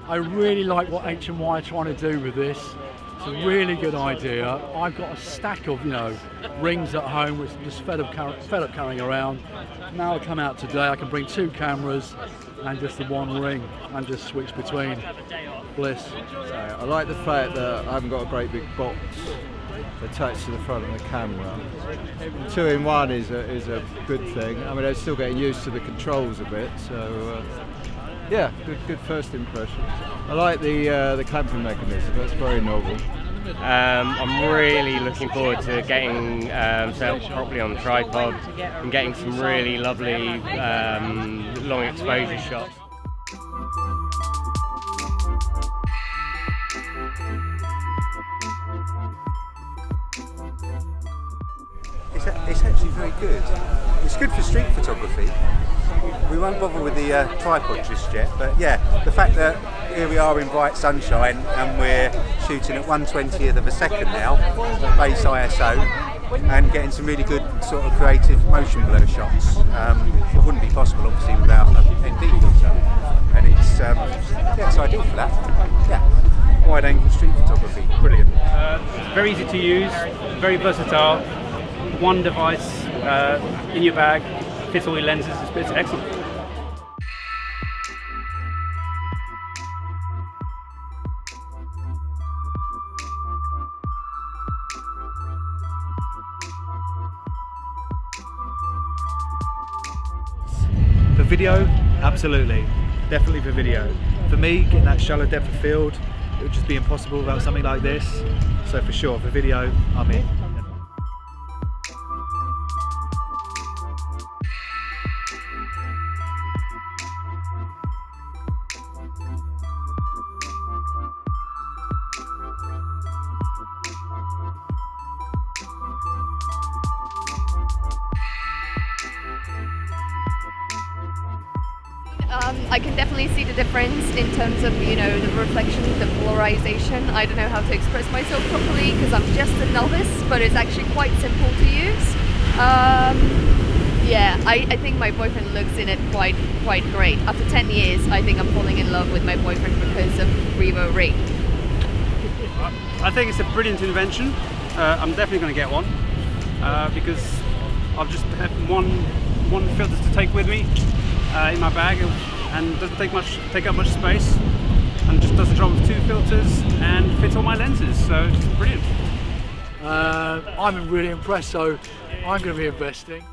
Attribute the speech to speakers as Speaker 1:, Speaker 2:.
Speaker 1: I really like what HMY are trying to do with this. It's a really good idea. I've got a stack of, rings at home which I'm just fed up carrying around. Now I come out today, I can bring 2 cameras and just the 1 ring and just switch between. Bliss.
Speaker 2: So I like the fact that I haven't got a great big box attached to the front of the camera. 2-in-1 is a good thing. I mean, I'm still getting used to the controls a bit, so yeah, good first impression. I like the clamping mechanism. That's very novel.
Speaker 3: I'm really looking forward to getting set up properly on the tripod and getting some really lovely long exposure shots.
Speaker 4: It's actually very good. It's good for street photography. We won't bother with the tripod just yet, but yeah, the fact that here we are in bright sunshine and we're shooting at 1/20th of a second now, base ISO, and getting some really good sort of creative motion blur shots. It wouldn't be possible obviously without an ND filter, and it's ideal for that. Yeah, wide angle street photography, brilliant.
Speaker 5: Very easy to use, very versatile. One device in your bag, fits all your lenses, it's excellent.
Speaker 6: For video, absolutely, definitely for video. For me, getting that shallow depth of field, it would just be impossible without something like this. So for sure, for video, I'm in.
Speaker 7: I can definitely see the difference in terms of, the reflection, the polarization. I don't know how to express myself properly because I'm just a novice, but it's actually quite simple to use. Yeah, I think my boyfriend looks in it quite great. After 10 years, I think I'm falling in love with my boyfriend because of REVORING.
Speaker 5: I think it's a brilliant invention. I'm definitely going to get one because I've just had one filter to take with me in my bag, and doesn't take up much space, and just does the job of 2 filters and fits all my lenses, so it's brilliant.
Speaker 1: I'm really impressed, so I'm going to be investing.